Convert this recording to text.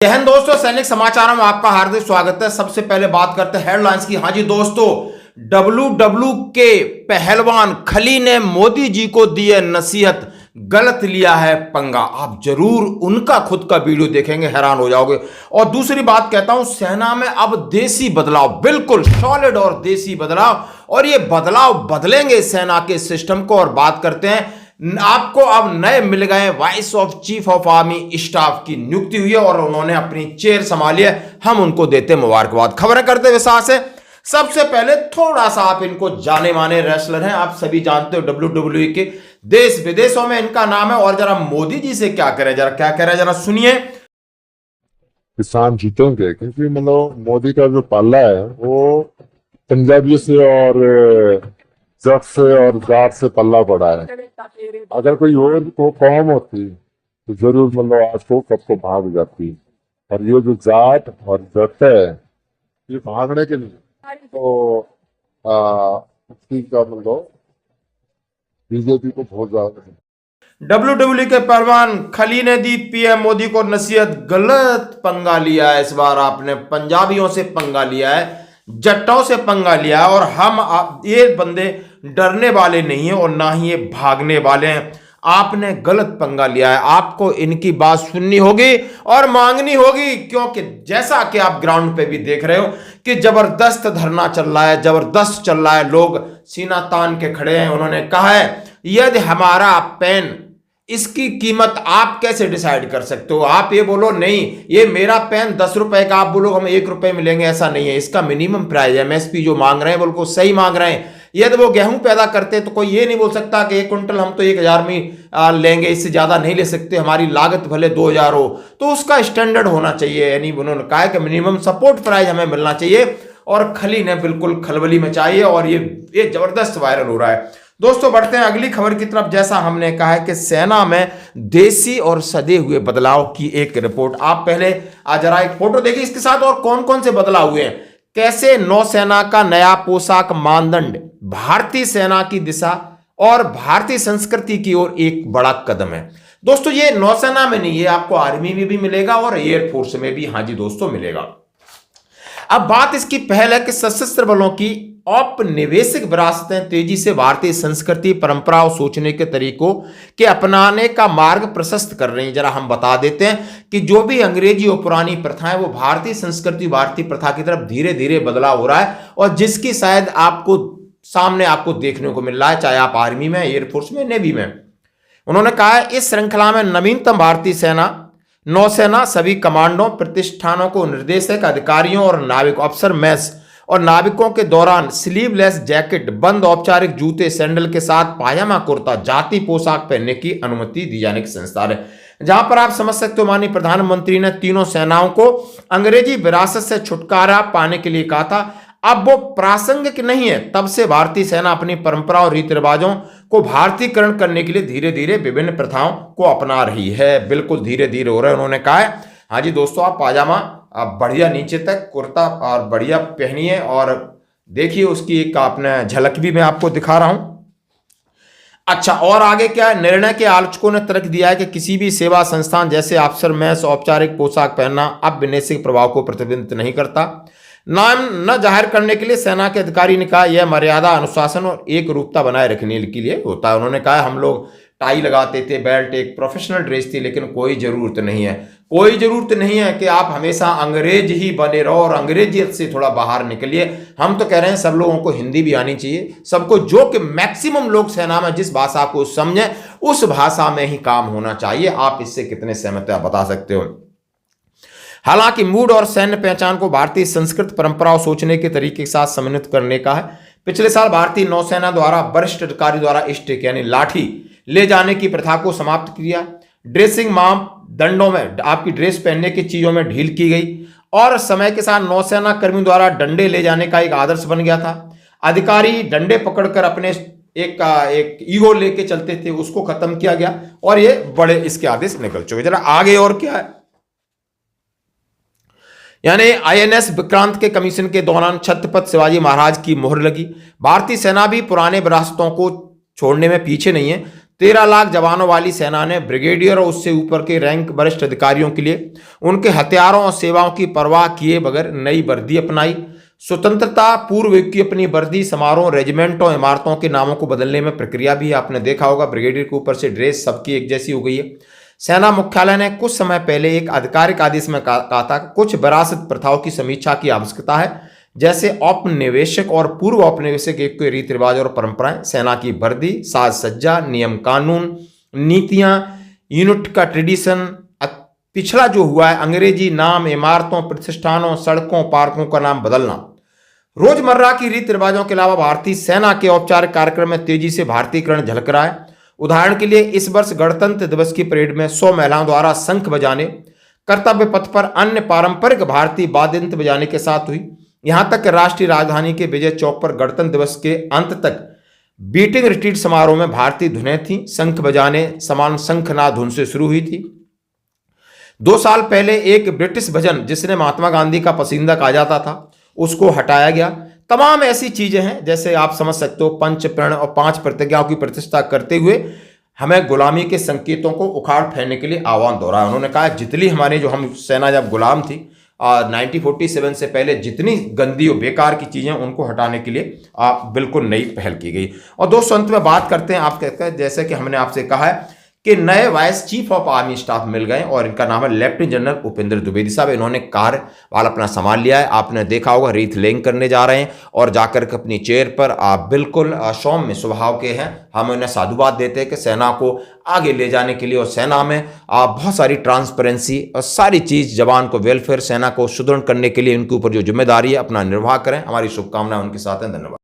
जय हिंद दोस्तों, सैनिक समाचार में आपका हार्दिक स्वागत है। सबसे पहले बात करते हैं हेडलाइंस की। हाँ जी दोस्तों, डब्ल्यू के पहलवान खली ने मोदी जी को दी है नसीहत, गलत लिया है पंगा। आप जरूर उनका खुद का वीडियो देखेंगे, हैरान हो जाओगे। और दूसरी बात कहता हूं, सेना में अब देसी बदलाव, बिल्कुल सॉलिड और देसी बदलाव, और ये बदलाव बदलेंगे सेना के सिस्टम को। और बात करते हैं, आपको अब नए मिल गए vice of chief of army staff की नियुक्ति हुई है और उन्होंने अपनी चेयर संभाली है। हम उनको देते मुबारकबाद। खबरें करते विश्वास है। सबसे पहले थोड़ा सा आप इनको जाने माने रेसलर हैं, आप सभी जानते हो डब्ल्यू के, देश विदेशों में इनका नाम है। और जरा मोदी जी से क्या करें, जरा क्या कह रहे हैं, जरा सुनिए। किसान जीतेंगे क्योंकि मतलब मोदी का जो पाला है वो पंजाबियों से और जट से और जाट से पल्ला पड़ा है। अगर कोई और को कौम होती तो जरूर मतलब आज को कब को भाग जाती। और ये जो जाट और जट है ये भागने के लिए तो इसकी का मतलब बीजेपी को बहुत ज्यादा। डब्ल्यू के पहलवान खली ने दी पीएम मोदी को नसीहत, गलत पंगा लिया है। इस बार आपने पंजाबियों से पंगा लिया है, जट्टों से पंगा लिया है, और ये बंदे डरने वाले नहीं है और ना ही ये भागने वाले हैं। आपने गलत पंगा लिया है। आपको इनकी बात सुननी होगी और मांगनी होगी, क्योंकि जैसा कि आप ग्राउंड पे भी देख रहे हो कि जबरदस्त धरना चल रहा है, जबरदस्त चल रहा है, लोग सीना तान के खड़े हैं। उन्होंने कहा है, यदि हमारा पेन, इसकी कीमत आप कैसे डिसाइड कर सकते हो? आप ये बोलो नहीं ये मेरा पेन 10 रुपए का, आप बोलो हम 1 रुपए में लेंगे, ऐसा नहीं है। इसका मिनिमम प्राइस एमएसपी जो मांग रहे हैं बिल्कुल सही मांग रहे हैं। यदि वो गेहूं पैदा करते तो कोई ये नहीं बोल सकता कि 1 कुंटल हम तो 1000 में लेंगे, इससे ज्यादा नहीं ले सकते, हमारी लागत भले 2000 हो। तो उसका स्टैंडर्ड होना चाहिए। यानी उन्होंने कहा कि मिनिमम सपोर्ट प्राइस हमें मिलना चाहिए। और खली ने बिल्कुल खलबली मचाई है और ये जबरदस्त वायरल हो रहा है। दोस्तों बढ़ते हैं अगली खबर की तरफ। जैसा हमने कहा है कि सेना में देसी और सदे हुए बदलाव की एक रिपोर्ट। आप पहले जरा एक फोटो देखिए इसके साथ, और कौन कौन से बदलाव हुए हैं। कैसे नौसेना का नया पोशाक मानदंड भारतीय सेना की दिशा और भारतीय संस्कृति की ओर एक बड़ा कदम है। दोस्तों ये नौसेना में नहीं, ये आपको आर्मी में भी मिलेगा और एयरफोर्स में भी, हाँ जी दोस्तों, मिलेगा। अब बात इसकी पहल है कि सशस्त्र बलों की औपनिवेशिक विरासतें तेजी से भारतीय संस्कृति, परंपरा और सोचने के तरीकों के अपनाने का मार्ग प्रशस्त कर रही हैं। जरा हम बता देते हैं कि जो भी अंग्रेजी और पुरानी प्रथाएं, वो भारतीय संस्कृति, भारतीय प्रथा की तरफ धीरे धीरे बदलाव हो रहा है, और जिसकी शायद आपको देखने को मिल रहा है, चाहे आप आर्मी में, एयरफोर्स में, नेवी में। उन्होंने कहा है, इस श्रृंखला में नवीनतम भारतीय सेना नौसेना सभी कमांडों, प्रतिष्ठानों को निर्देशक अधिकारियों और नाविक अफसर मैस और नाविकों के दौरान स्लीवलेस जैकेट, बंद औपचारिक जूते, सैंडल के साथ पायजामा, कुर्ता, जाति पोशाक पहनने की अनुमति दी जाने की संस्था है। जहां पर आप समझ सकते हो, माननीय प्रधानमंत्री ने तीनों सेनाओं को अंग्रेजी विरासत से छुटकारा पाने के लिए कहा था। अब वो प्रासंगिक नहीं है। तब से भारतीय सेना अपनी परंपरा और रीति रिवाजों को भारतीयकरण करने के लिए धीरे धीरे विभिन्न प्रथाओं को अपना रही है। बिल्कुल धीरे धीरे हो रहा है। उन्होंने कहा है, हाँ जी दोस्तों, आप पायजामा बढ़िया नीचे तक, कुर्ता और बढ़िया पहनिए, और देखिए उसकी एक आपने झलक भी मैं आपको दिखा रहा हूं। अच्छा, और आगे क्या है? निर्णय के आलोचकों ने तर्क दिया है कि किसी भी सेवा संस्थान जैसे अफसर मैस औपचारिक पोशाक पहनना अब विनिर्देशित प्रभाव को प्रतिबिंबित नहीं करता। नाम न जाहिर करने के लिए सेना के अधिकारी ने कहा, यह मर्यादा, अनुशासन और एक रूपता बनाए रखने के लिए होता है। उन्होंने कहा, हम लोग टाई लगाते थे, बेल्ट एक प्रोफेशनल ड्रेस थी, लेकिन कोई जरूरत नहीं है, कोई जरूरत नहीं है कि आप हमेशा अंग्रेज ही बने रहो और अंग्रेजियत से थोड़ा बाहर निकलिए। हम तो कह रहे हैं सब लोगों को हिंदी भी आनी चाहिए, सबको, जो कि मैक्सिमम लोग सेना में जिस भाषा को समझें उस भाषा में ही काम होना चाहिए। आप इससे कितने सहमत हैं, आप बता सकते हो। हालांकि मूड और सैन्य पहचान को भारतीय संस्कृत, परंपरा और सोचने के तरीके के साथ समन्वित करने का है। पिछले साल भारतीय नौसेना द्वारा वरिष्ठ अधिकारी द्वारा स्टिक यानी लाठी ले जाने की प्रथा को समाप्त किया। ड्रेसिंग मापदंडों में आपकी ड्रेस पहनने की चीजों में ढील की गई, और समय के साथ नौसेना कर्मियों द्वारा डंडे ले जाने का एक आदर्श बन गया था। अधिकारी डंडे पकड़कर अपने एक ईगो लेके चलते थे, उसको खत्म किया गया और ये बड़े इसके आदेश निकल चुके। जरा आगे और क्या है, यानी आईएनएस विक्रांत के कमीशन के दौरान छत्रपति शिवाजी महाराज की मोहर लगी। भारतीय सेना भी पुराने विरासतों को छोड़ने में पीछे नहीं है। 13 लाख जवानों वाली सेना ने ब्रिगेडियर और उससे ऊपर के रैंक वरिष्ठ अधिकारियों के लिए उनके हथियारों और सेवाओं की परवाह किए बगैर नई वर्दी अपनाई। स्वतंत्रता पूर्व की अपनी वर्दी समारोह रेजिमेंटों इमारतों के नामों को बदलने में प्रक्रिया भी है। आपने देखा होगा ब्रिगेडियर के ऊपर से ड्रेस सबकी एक जैसी हो गई है। सेना मुख्यालय ने कुछ समय पहले एक आधिकारिक आदेश में कहा था कुछ विरासत प्रथाओं की समीक्षा की आवश्यकता है, जैसे औपनिवेशिक और पूर्व औपनिवेशिक एक के रीति रिवाज और परंपराएं, सेना की वर्दी, साज सज्जा, नियम कानून, नीतियां, यूनिट का ट्रेडिशन। पिछला जो हुआ है अंग्रेजी नाम, इमारतों, प्रतिष्ठानों, सड़कों, पार्कों का नाम बदलना। रोजमर्रा की रीति रिवाजों के अलावा भारतीय सेना के औपचारिक कार्यक्रम में तेजी से भारतीयकरण झलक रहा है। उदाहरण के लिए इस वर्ष गणतंत्र दिवस की परेड में 100 महिलाओं द्वारा शंख बजाने, कर्तव्य पथ पर अन्य पारंपरिक भारतीय वाद्य यंत्र बजाने के साथ हुई। यहां तक कि राष्ट्रीय राजधानी के विजय चौक पर गणतंत्र दिवस के अंत तक बीटिंग रिट्रीट समारोह में भारतीय धुनें थी। शंख बजाने समान शंखनाद धुन से शुरू हुई थी। 2 साल पहले एक ब्रिटिश भजन जिसने महात्मा गांधी का पसंदीदा कहा जाता था उसको हटाया गया। तमाम ऐसी चीजें हैं जैसे आप समझ सकते हो, पंच प्रण और 5 प्रतिज्ञाओं की प्रतिष्ठा करते हुए हमें गुलामी के संकेतों को उखाड़ फेंकने के लिए आह्वान दोहराया। उन्होंने कहा जितनी हमारे जो हम सेना जब गुलाम थी 1947 से पहले जितनी गंदी और बेकार की चीजें उनको हटाने के लिए बिल्कुल नई पहल की गई। और दोस्तों अंत में बात करते हैं, आप कहते हैं जैसे कि हमने आपसे कहा है कि नए vice chief of army staff मिल गए और इनका नाम है लेफ्टिनेंट जनरल उपेंद्र द्विवेदी साहब। इन्होंने कार्यभार अपना संभाल लिया है। आपने देखा होगा रीथ लेंग करने जा रहे हैं और जाकर के अपनी चेयर पर आप बिल्कुल सौम्य स्वभाव के हैं। हम उन्हें साधुवाद देते हैं कि सेना को आगे ले जाने के लिए और सेना में बहुत सारी ट्रांसपेरेंसी और सारी चीज जवान को वेलफेयर, सेना को सुदृढ़ करने के लिए इनके ऊपर जो जिम्मेदारी है अपना निर्वाह करें। हमारी शुभकामनाएं उनके साथ हैं। धन्यवाद।